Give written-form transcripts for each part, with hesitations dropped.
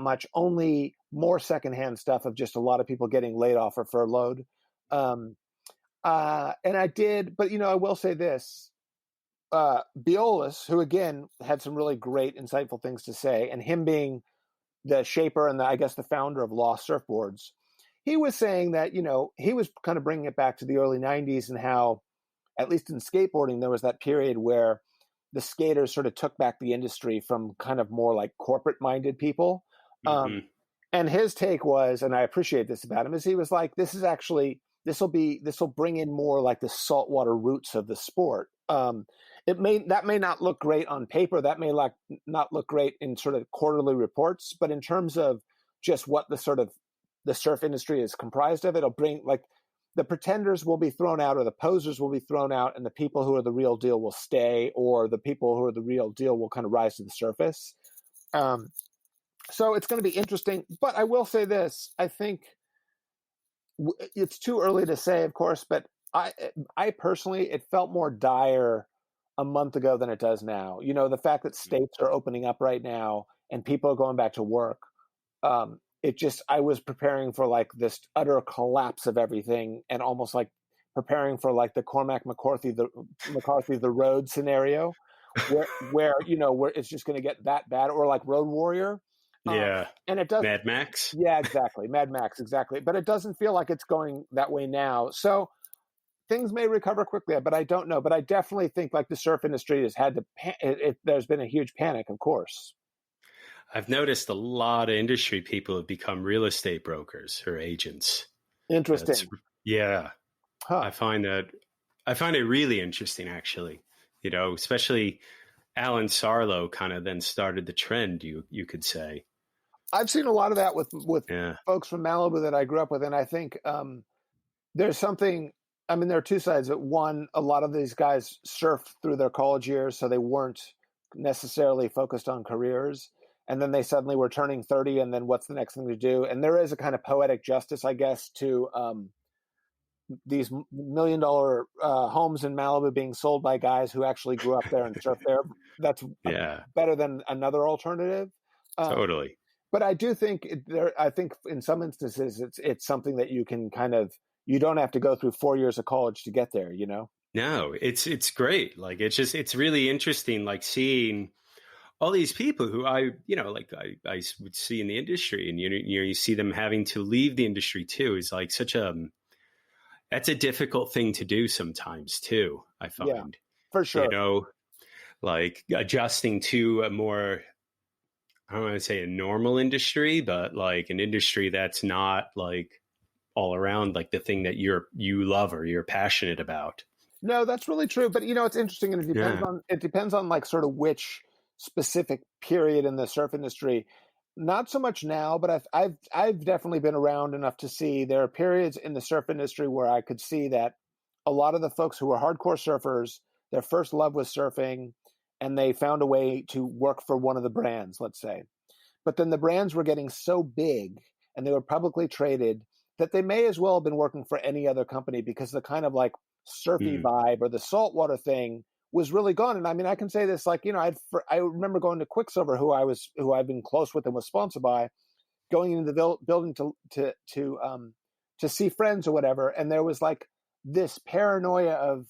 much, only more secondhand stuff of just a lot of people getting laid off or furloughed. And I did, but I will say this, Biolis, who again had some really great, insightful things to say, and him being the shaper and I guess the founder of Lost Surfboards, he was saying that, he was kind of bringing it back to the early 90s and how, at least in skateboarding, there was that period where the skaters sort of took back the industry from kind of more like corporate minded people. And his take was, and I appreciate this about him, is he was like, this will bring in more like the saltwater roots of the sport. That may not look great on paper. That may not look great in sort of quarterly reports, but in terms of just what the surf industry is comprised of, it'll bring like the pretenders will be thrown out or the posers will be thrown out and the people who are the real deal will stay, or the people who are the real deal will kind of rise to the surface. So it's going to be interesting, but I will say this, I think it's too early to say, of course, but I personally, it felt more dire a month ago than it does now. The fact that states are opening up right now and people are going back to work. I was preparing for like this utter collapse of everything and almost like preparing for like the Cormac McCarthy, the road scenario where it's just going to get that bad, or like Road Warrior. Yeah. And it does. Mad Max. Yeah, exactly. Mad Max. Exactly. But it doesn't feel like it's going that way now. So things may recover quickly, but I don't know. But I definitely think like the surf industry has had to, there's been a huge panic, of course. I've noticed a lot of industry people have become real estate brokers or agents. Interesting. Yeah. Huh. I find it really interesting, actually, especially Alan Sarlo kind of then started the trend, you could say. I've seen a lot of that with folks from Malibu that I grew up with. And I think there's something, there are two sides. But one, a lot of these guys surfed through their college years, so they weren't necessarily focused on careers. And then they suddenly were turning 30, and then what's the next thing to do? And there is a kind of poetic justice, I guess, to these $1 million homes in Malibu being sold by guys who actually grew up there and surfed there. That's better than another alternative. Totally. But I do think I think in some instances it's something that you can you don't have to go through 4 years of college to get there, No, it's great. Like it's really interesting, like seeing all these people who I would see in the industry, and you see them having to leave the industry too. Is like that's a difficult thing to do sometimes too, I find. Yeah, for sure. Like adjusting to a more, I don't want to say a normal industry, but like an industry that's not like all around like the thing that you love or you're passionate about. No, that's really true. But it's interesting, and it depends on like sort of which specific period in the surf industry. Not so much now, but I've definitely been around enough to see there are periods in the surf industry where I could see that a lot of the folks who were hardcore surfers, their first love was surfing, and they found a way to work for one of the brands, let's say. But then the brands were getting so big and they were publicly traded that they may as well have been working for any other company, because the kind of like surfy vibe or the saltwater thing was really gone. And I can say this, like, I remember going to Quicksilver, who I've been close with and was sponsored by, going into the building to see friends or whatever. And there was like this paranoia of,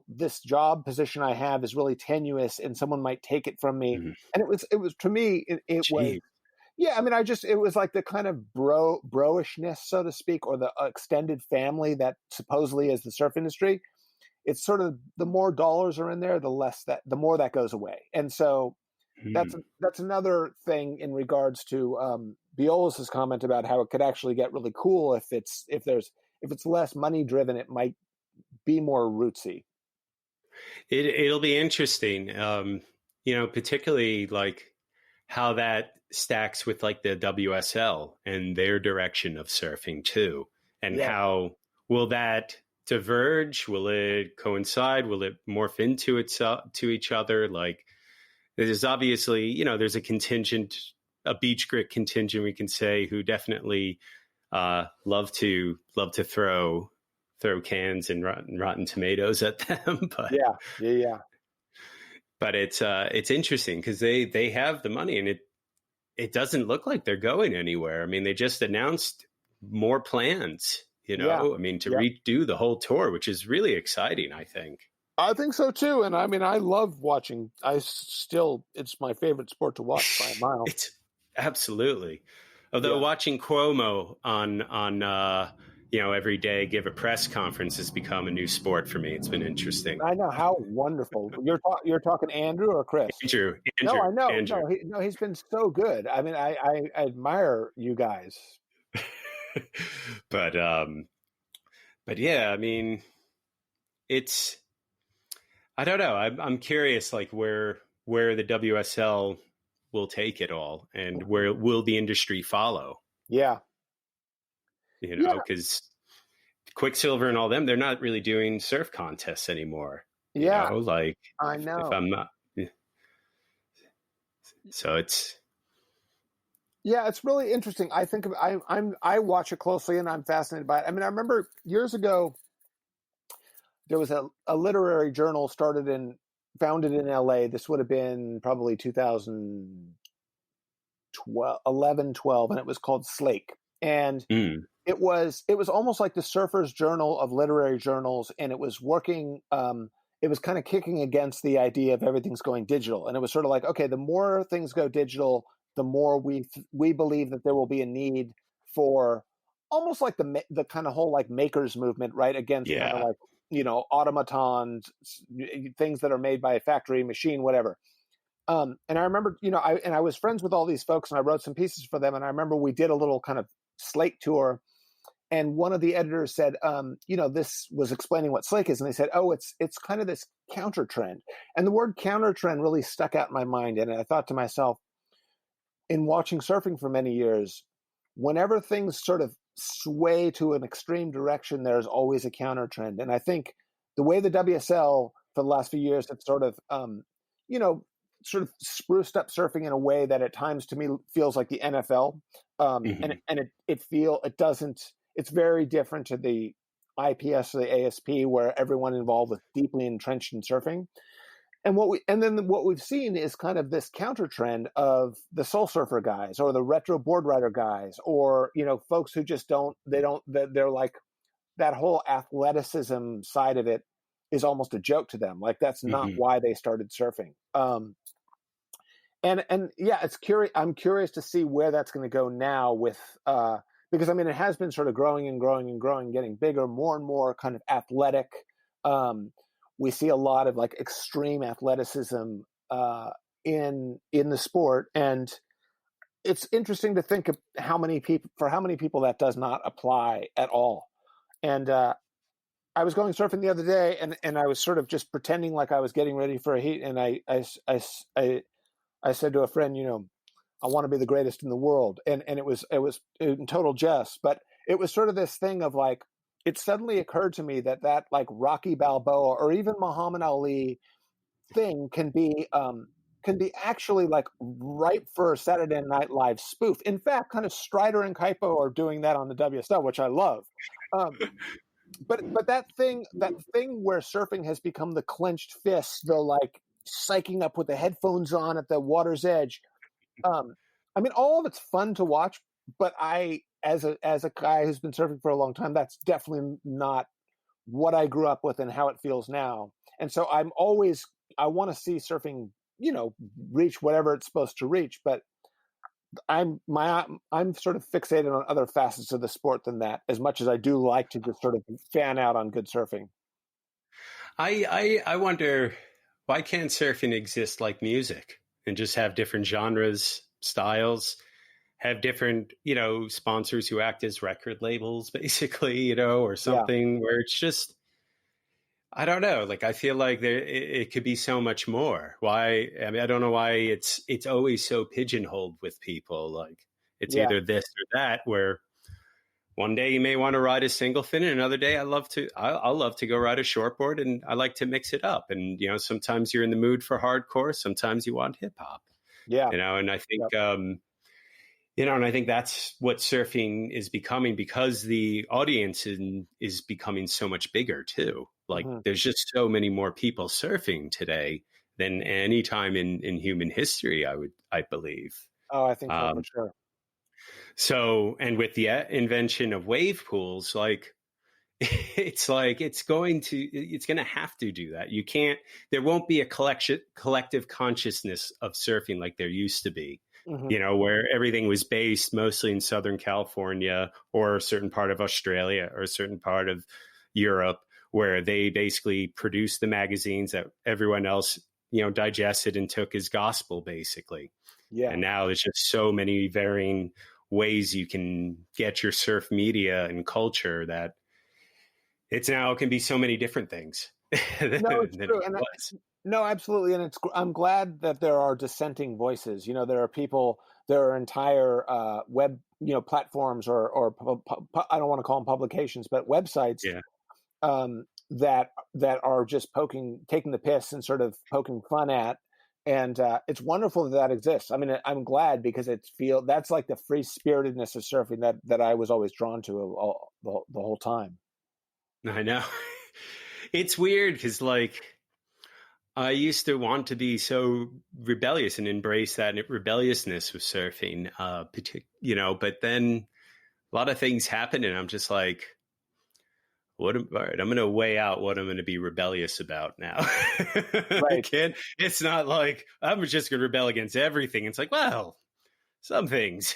this job position I have is really tenuous and someone might take it from me. Mm-hmm. And it was to me, it was, yeah. It was like the kind of broishness, so to speak, or the extended family that supposedly is the surf industry. It's sort of the more dollars are in there, the more that goes away. And so that's another thing in regards to Biolis' comment about how it could actually get really cool if it's less money driven, it might be more rootsy. It'll be interesting, particularly like how that stacks with like the WSL and their direction of surfing too, and how will that diverge? Will it coincide? Will it morph into itself to each other? Like there's obviously, there's a beach grit contingent, we can say, who definitely love to throw cans and rotten tomatoes at them. But yeah. But it's interesting because they have the money, and it doesn't look like they're going anywhere. I mean, they just announced more plans, Yeah. I mean, to Yeah. redo the whole tour, which is really exciting, I think. I think so too. And I mean, I love watching. It's my favorite sport to watch by a mile. It's absolutely. Although Yeah. watching Cuomo on every day give a press conference has become a new sport for me. It's been interesting. I know, how wonderful. You're talking Andrew or Chris? Andrew, No, Andrew, I know. Andrew. No, he's been so good. I mean, I admire you guys. but but yeah, I mean, it's, I don't know. I'm curious, like where the WSL will take it all, and where will the industry follow? Yeah. Yeah. Because Quicksilver and all them, they're not really doing surf contests anymore. Yeah. Like I if know. I'm not, so it's, Yeah, it's really interesting. I watch it closely and I'm fascinated by it. I mean, I remember years ago there was a literary journal founded in LA. This would have been probably 2012, 11, 12, and it was called Slake. And it was almost like the Surfer's Journal of literary journals, and it was working. It was kind of kicking against the idea of everything's going digital, and it was sort of like, okay, the more things go digital, the more we believe that there will be a need for almost like the kind of whole like makers movement, right, against kind of yeah. like automatons, things that are made by a factory machine, whatever. And I remember, I was friends with all these folks, and I wrote some pieces for them, and I remember we did a little kind of Slake tour. And one of the editors said, this was explaining what Slake is. And they said, oh, it's kind of this counter trend. And the word counter trend really stuck out in my mind. And I thought to myself, in watching surfing for many years, whenever things sort of sway to an extreme direction, there's always a counter trend. And I think the way the WSL for the last few years have sort of, sort of spruced up surfing in a way that at times to me feels like the NFL. And it's very different to the IPS or the ASP, where everyone involved was deeply entrenched in surfing. And what we've seen is kind of this counter trend of the soul surfer guys or the retro board rider guys, or, folks who just they're like, that whole athleticism side of it is almost a joke to them. Like, that's not why they started surfing. And yeah, I'm curious to see where that's going to go now with, because I mean, it has been sort of growing and growing and growing, getting bigger, more and more kind of athletic. We see a lot of like extreme athleticism in the sport, and it's interesting to think of how many people that does not apply at all. And I was going surfing the other day, and I was sort of just pretending like I was getting ready for a heat, and I said to a friend, I want to be the greatest in the world. And it was in total jest, but it was sort of this thing of like, it suddenly occurred to me that like Rocky Balboa or even Muhammad Ali thing can be actually like ripe for a Saturday Night Live spoof. In fact, kind of Strider and Kaipo are doing that on the WSL, which I love. But that thing where surfing has become the clenched fist, the like psyching up with the headphones on at the water's edge. I mean, all of it's fun to watch, but as a guy who's been surfing for a long time, that's definitely not what I grew up with and how it feels now. And so I want to see surfing, reach whatever it's supposed to reach, but I'm sort of fixated on other facets of the sport than that, as much as I do like to just sort of fan out on good surfing. I wonder, why can't surfing exist like music and just have different genres, styles, have different, sponsors who act as record labels, basically, or something where it's just, I don't know. Like, I feel like it could be so much more. Why? I mean, I don't know why it's always so pigeonholed with people. Like, it's either this or that, where one day you may want to ride a single fin, and another day I'll love to go ride a shortboard, and I like to mix it up. And, sometimes you're in the mood for hardcore. Sometimes you want hip hop. Yeah. And I think, and I think that's what surfing is becoming, because the audience is becoming so much bigger too. Like, there's just so many more people surfing today than any time in human history, I believe. Oh, I think so for Um, sure. so, and with the invention of wave pools, it's going to have to do that. You can't, there won't be a collective consciousness of surfing like there used to be, Hmm. where everything was based mostly in Southern California or a certain part of Australia or a certain part of Europe, where they basically produced the magazines that everyone else, digested and took as gospel, basically. Yeah. And now there's just so many varying ways you can get your surf media and culture that it can be so many different things than No, it's it true, and was. no, absolutely, and I'm glad that there are dissenting voices. There are people, there are entire web, platforms I don't want to call them publications, but websites Yeah. that are just taking the piss and sort of poking fun at, and it's wonderful that exists. I mean, I'm glad because that's like the free spiritedness of surfing that I was always drawn to the whole time. I know. It's weird because, I used to want to be so rebellious and embrace that rebelliousness with surfing, but then a lot of things happen, and I'm just like, all right, I'm going to weigh out what I'm going to be rebellious about now. I Right. can't, it's not like I'm just going to rebel against everything. It's like, well, some things.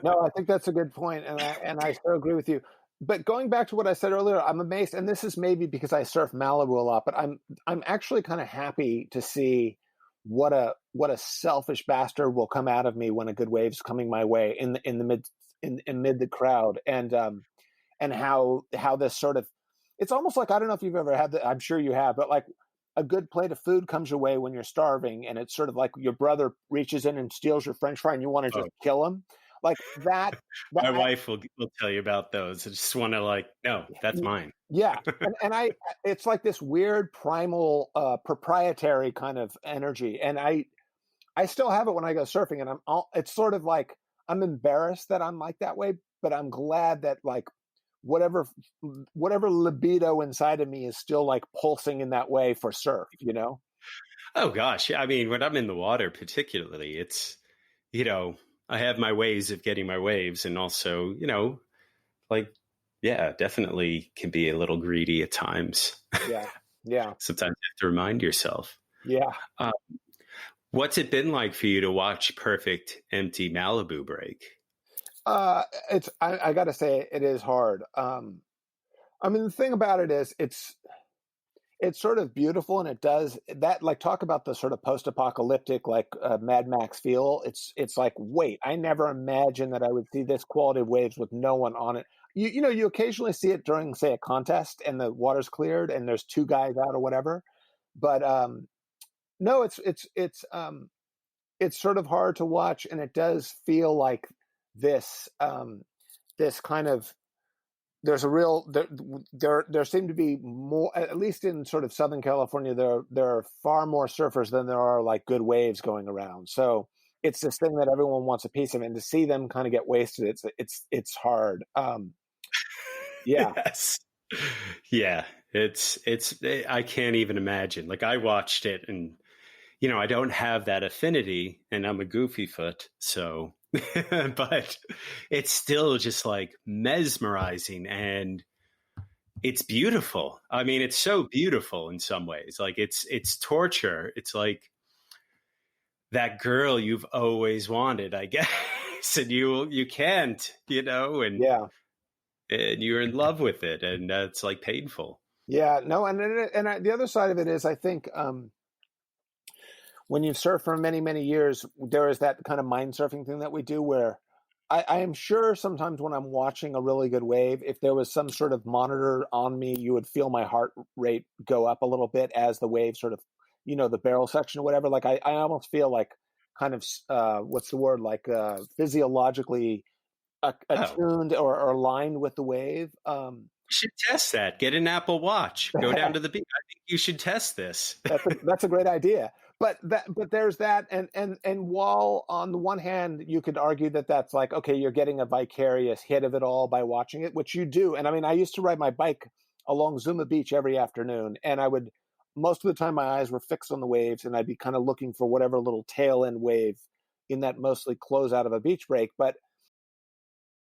No, I think that's a good point, and I so agree with you. But going back to what I said earlier, I'm amazed, and this is maybe because I surf Malibu a lot, but I'm actually kind of happy to see what a selfish bastard will come out of me when a good wave's coming my way in the mid the crowd, and how this sort of, it's almost like, I don't know if you've ever had that, I'm sure you have, but like a good plate of food comes your way when you're starving, and it's sort of like your brother reaches in and steals your French fry, and you want to just kill him, like that. That My wife will tell you about those. I just want to no, that's mine. yeah, and it's like this weird primal, proprietary kind of energy, and I still have it when I go surfing, and it's sort of like I'm embarrassed that I'm like that way, but I'm glad that like whatever whatever libido inside of me is still like pulsing in that way for surf. Oh gosh, I mean, when I'm in the water, particularly, it's you know, I have my ways of getting my waves, and also, like, yeah, definitely can be a little greedy at times. Yeah, yeah, Sometimes you have to remind yourself. yeah. Uh, what's it been like for you to watch Perfect Empty Malibu break? It's I gotta say it is hard. I mean, the thing about it is it's sort of beautiful, and it does that, like, talk about the sort of post-apocalyptic, like, Mad Max feel. It's like, wait, I never imagined that I would see this quality of waves with no one on it. You occasionally see it during, say, a contest and the water's cleared and there's two guys out or whatever, but no, it's sort of hard to watch, and it does feel like this this kind of, there's a real there seem to be more, at least in sort of Southern California, there are far more surfers than there are like good waves going around. So it's this thing that everyone wants a piece of, and to see them kind of get wasted, it's hard. Yeah. Yes. Yeah, I can't even imagine. Like, I watched it, and I don't have that affinity, and I'm a goofy foot, so but it's still just like mesmerizing, and it's beautiful. I mean, it's so beautiful in some ways. Like, it's torture. It's like that girl you've always wanted, I guess, and you can't, and Yeah. you're in love with it, and it's like painful. Yeah. No, the other side of it is, I think, when you've surfed for many, many years, there is that kind of mind surfing thing that we do where I am sure sometimes when I'm watching a really good wave, if there was some sort of monitor on me, you would feel my heart rate go up a little bit as the wave sort of, the barrel section or whatever. Like I almost feel like kind of, what's the word? Like, physiologically Oh, attuned or aligned with the wave. you should test that. Get an Apple Watch. Go down to the beach. I think you should test this. That's a great idea. But there's that, and while on the one hand you could argue that that's like, okay, you're getting a vicarious hit of it all by watching it, which you do. And I mean, I used to ride my bike along Zuma Beach every afternoon, and most of the time my eyes were fixed on the waves, and I'd be kind of looking for whatever little tail end wave in that mostly close out of a beach break. But